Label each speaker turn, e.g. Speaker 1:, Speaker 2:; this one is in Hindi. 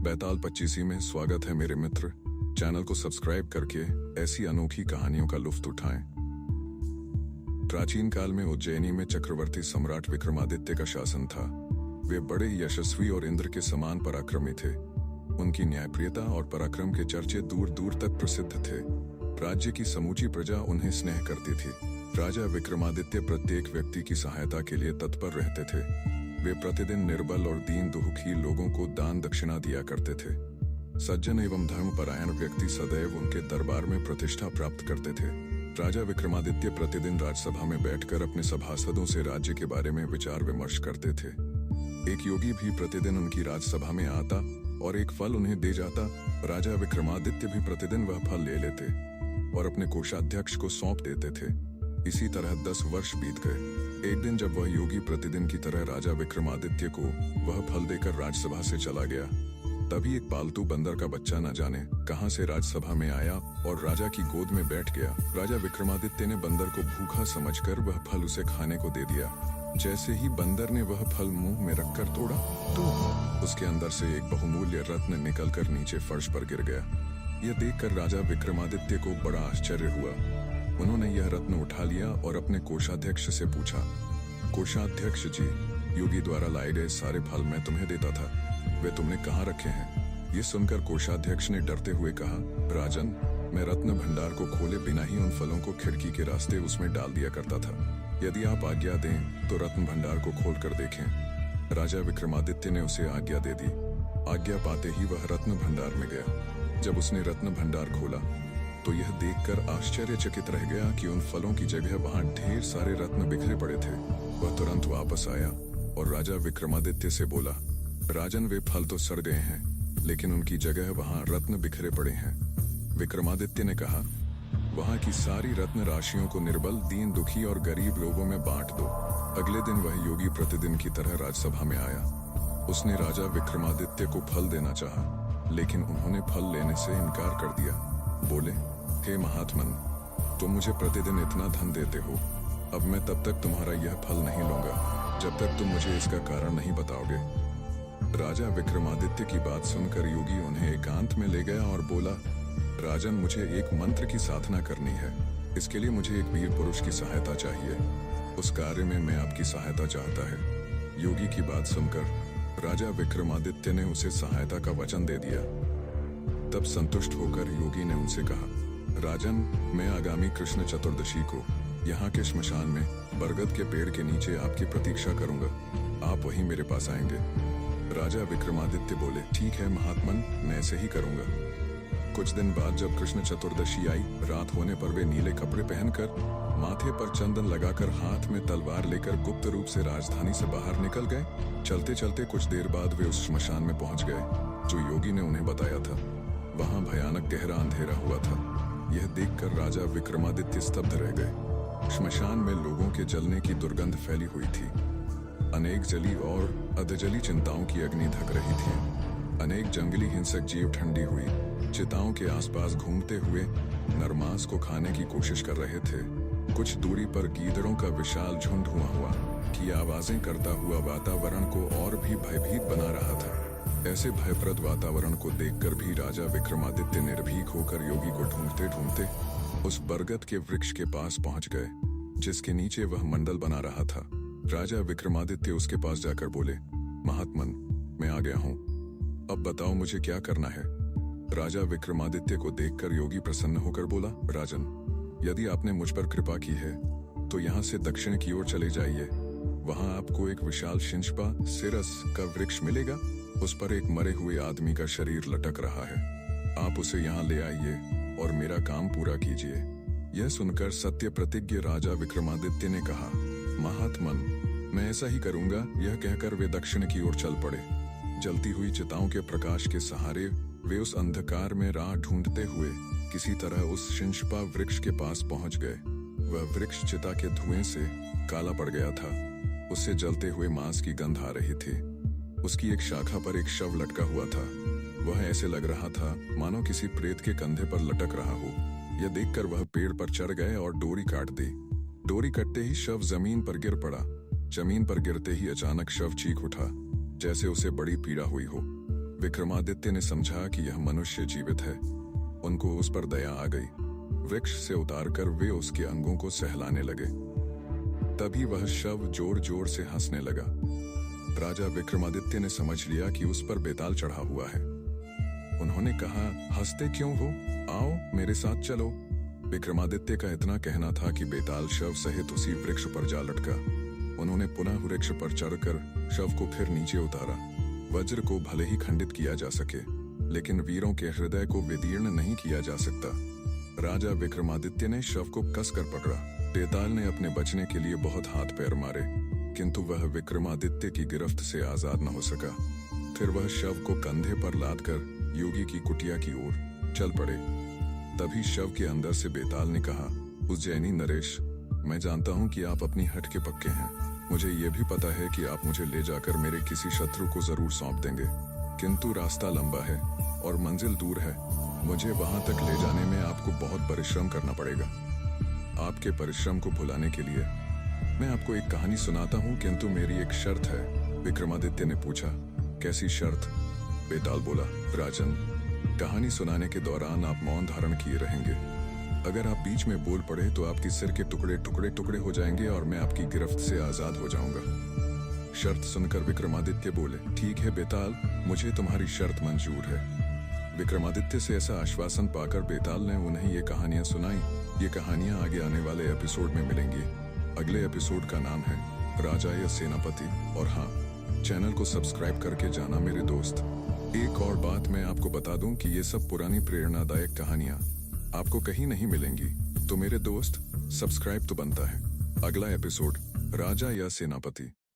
Speaker 1: बैताल 25 में स्वागत है मेरे मित्र। चैनल को सब्सक्राइब करके ऐसी अनोखी कहानियों का लुत्फ उठाएं। प्राचीन काल में उज्जैनी में चक्रवर्ती सम्राट विक्रमादित्य का शासन था। वे बड़े यशस्वी और इंद्र के समान पराक्रमी थे। उनकी न्यायप्रियता और पराक्रम के चर्चे दूर दूर तक प्रसिद्ध थे। राज्य की समूची प्रजा उन्हें स्नेह करती थी। राजा विक्रमादित्य प्रत्येक व्यक्ति की सहायता के लिए तत्पर रहते थे। वे प्रतिदिन निर्बल और दीन दुखी लोगों को दान दक्षिणा दिया करते थे। सज्जन एवं धर्मपरायण व्यक्ति सदैव उनके दरबार में प्रतिष्ठा प्राप्त करते थे। राजा विक्रमादित्य प्रतिदिन राजसभा में बैठकर अपने सभासदों से राज्य के बारे में विचार विमर्श करते थे। एक योगी भी प्रतिदिन उनकी राजसभा में आता और एक फल उन्हें दे जाता। राजा विक्रमादित्य भी प्रतिदिन वह फल ले लेते और अपने कोषाध्यक्ष को सौंप देते थे। इसी तरह 10 वर्ष बीत गए। एक दिन जब वह योगी प्रतिदिन की तरह राजा विक्रमादित्य को वह फल देकर राजसभा से चला गया, तभी एक पालतू बंदर का बच्चा न जाने कहां से राजसभा में आया और राजा की गोद में बैठ गया। राजा विक्रमादित्य ने बंदर को भूखा समझकर वह फल उसे खाने को दे दिया। जैसे ही बंदर ने वह फल मुंह में रखकर तोड़ा तो उसके अंदर से एक बहुमूल्य रत्न निकलकर नीचे फर्श पर गिर गया। यह देखकर राजा विक्रमादित्य को बड़ा आश्चर्य हुआ। उन्होंने यह रत्न उठा लिया और अपने कोषाध्यक्ष से पूछा, कोषाध्यक्ष जी, योगी द्वारा लाए गए सारे फल मैं तुम्हें देता था, वे तुमने कहाँ रखे हैं? ये सुनकर कोषाध्यक्ष ने डरते हुए कहा, राजन, मैं रत्न भंडार को खोले बिना ही उन फलों को खिड़की के रास्ते उसमें डाल दिया करता था। यदि आप आज्ञा दें तो रत्न भंडार को खोल कर देखें। राजा विक्रमादित्य ने उसे आज्ञा दे दी। आज्ञा पाते ही वह रत्न भंडार में गया। जब उसने रत्न भंडार खोला तो यह देखकर आश्चर्यचकित रह गया कि उन फलों की जगह वहां ढेर सारे रत्न बिखरे पड़े थे। वह तुरंत वापस आया और राजा विक्रमादित्य से बोला, राजन, वे फल तो सड़ गए हैं, लेकिन उनकी जगह वहां रत्न बिखरे पड़े हैं। विक्रमादित्य ने कहा, वहां की सारी रत्न राशियों को निर्बल, दीन दुखी और गरीब लोगों में बांट दो। अगले दिन वह योगी प्रतिदिन की तरह राजसभा में आया। उसने राजा विक्रमादित्य को फल देना चाहा, लेकिन उन्होंने फल लेने से इनकार कर दिया। बोले, हे महात्मन, तुम मुझे प्रतिदिन इतना धन देते हो, अब मैं तब तक तुम्हारा यह फल नहीं लूंगा जब तक तुम मुझे इसका कारण नहीं बताओगे। राजा विक्रमादित्य की बात सुनकर योगी उन्हें एकांत में ले गया और बोला, राजन, मुझे एक मंत्र की साधना करनी है। इसके लिए मुझे एक वीर पुरुष की सहायता चाहिए। उस कार्य में मैं आपकी सहायता चाहता है। योगी की बात सुनकर राजा विक्रमादित्य ने उसे सहायता का वचन दे दिया। तब संतुष्ट होकर योगी ने उनसे कहा, राजन, मैं आगामी कृष्ण चतुर्दशी को यहाँ के श्मशान में बरगद के पेड़ के नीचे आपकी प्रतीक्षा करूंगा। आप वहीं मेरे पास आएंगे। राजा विक्रमादित्य बोले, ठीक है महात्मन, मैं ऐसे ही करूंगा। कुछ दिन बाद जब कृष्ण चतुर्दशी आई, रात होने पर वे नीले कपड़े पहनकर, माथे पर चंदन लगाकर, हाथ में तलवार लेकर गुप्त रूप से राजधानी से बाहर निकल गए। चलते चलते कुछ देर बाद वे उस श्मशान में पहुंच गए जो योगी ने उन्हें बताया था। वहां भयानक गहरा अंधेरा हुआ था। यह देखकर राजा विक्रमादित्य स्तब्ध रह गए। श्मशान में लोगों के जलने की दुर्गंध फैली हुई थी। अनेक जली और अधजली चिंताओं की अग्नि धक रही थी। अनेक जंगली हिंसक जीव ठंडी हुई चिताओं के आसपास घूमते हुए नरमांस को खाने की कोशिश कर रहे थे। कुछ दूरी पर गीदड़ों का विशाल झुंड हुआ की आवाजें करता हुआ वातावरण को और भी भयभीत बना रहा था। ऐसे भयप्रद वातावरण को देखकर भी राजा विक्रमादित्य निर्भीक होकर योगी को ढूंढते ढूंढते उस बरगद के वृक्ष के पास पहुंच गए जिसके नीचे वह मंडल बना रहा था। राजा विक्रमादित्य उसके पास जाकर बोले, महात्मन, मैं आ गया हूं, अब बताओ मुझे क्या करना है। राजा विक्रमादित्य को देखकर योगी प्रसन्न होकर बोला, राजन, यदि आपने मुझ पर कृपा की है तो यहाँ से दक्षिण की ओर चले जाइए। वहां आपको एक विशाल शिंशपा सिरस का वृक्ष मिलेगा। उस पर एक मरे हुए आदमी का शरीर लटक रहा है। आप उसे यहाँ ले आइए और मेरा काम पूरा कीजिए। यह सुनकर सत्य प्रतिज्ञ राजा विक्रमादित्य ने कहा, महात्मन, मैं ऐसा ही करूंगा। यह कहकर वे दक्षिण की ओर चल पड़े। जलती हुई चिताओं के प्रकाश के सहारे वे उस अंधकार में राह ढूंढते हुए किसी तरह उस शिंशपा वृक्ष के पास पहुंच गए। वह वृक्ष चिता के धुएं से काला पड़ गया था। उससे जलते हुए मांस की गंध आ रही थी। उसकी एक शाखा पर एक शव लटका हुआ था। वह ऐसे लग रहा था मानो किसी प्रेत के कंधे पर लटक रहा हो। यह देखकर वह पेड़ पर चढ़ गए और डोरी काट दी। डोरी कटते ही शव जमीन पर गिर पड़ा। जमीन पर गिरते ही अचानक शव चीख उठा, जैसे उसे बड़ी पीड़ा हुई हो। विक्रमादित्य ने समझा कि यह मनुष्य जीवित है। उनको उस पर दया आ गई। वृक्ष से उतारकर वे उसके अंगों को सहलाने लगे। तभी वह शव जोर जोर से हंसने लगा। राजा विक्रमादित्य ने समझ लिया कि उस पर बेताल चढ़ा हुआ है। उन्होंने कहा, हंसते क्यों हो? आओ मेरे साथ चलो। विक्रमादित्य का इतना कहना था कि बेताल शव सहित उसी वृक्ष पर जा लटका। उन्होंने पुनः वृक्ष पर चढ़कर शव को फिर नीचे उतारा। वज्र को भले ही खंडित किया जा सके, लेकिन वीरों के हृदय को विदीर्ण नहीं किया जा सकता। राजा विक्रमादित्य ने शव को कसकर पकड़ा। बेताल ने अपने बचने के लिए बहुत हाथ पैर मारे, किंतु वह विक्रमादित्य की गिरफ्त से आजाद न हो सका। फिर वह शव को कंधे पर लादकर योगी की कुटिया की ओर चल पड़े। तभी शव के अंदर से बेताल ने कहा, उज्जैनी नरेश, मैं जानता हूं कि आप अपनी हट के पक्के हैं। मुझे यह भी पता है कि आप मुझे ले जाकर मेरे किसी शत्रु को जरूर सौंप देंगे, किंतु रास्ता लंबा है और मंजिल दूर है। मुझे वहां तक ले जाने में आपको बहुत परिश्रम करना पड़ेगा। आपके परिश्रम को भुलाने के लिए मैं आपको एक कहानी सुनाता हूं, किंतु मेरी एक शर्त है। विक्रमादित्य ने पूछा, कैसी शर्त? बेताल बोला, राजन, कहानी सुनाने के दौरान आप मौन धारण किए रहेंगे। अगर आप बीच में बोल पड़े तो आपके सिर के टुकड़े टुकड़े टुकड़े हो जाएंगे और मैं आपकी गिरफ्त से आजाद हो जाऊंगा। शर्त सुनकर विक्रमादित्य बोले, ठीक है बेताल, मुझे तुम्हारी शर्त मंजूर है। विक्रमादित्य से ऐसा आश्वासन पाकर बेताल ने उन्हें ये कहानियां सुनाई। ये कहानियां आगे आने वाले एपिसोड में मिलेंगी। अगले एपिसोड का नाम है राजा या सेनापति। और हाँ, चैनल को सब्सक्राइब करके जाना मेरे दोस्त। एक और बात मैं आपको बता दूं कि ये सब पुरानी प्रेरणादायक कहानियां आपको कहीं नहीं मिलेंगी, तो मेरे दोस्त सब्सक्राइब तो बनता है। अगला एपिसोड, राजा या सेनापति।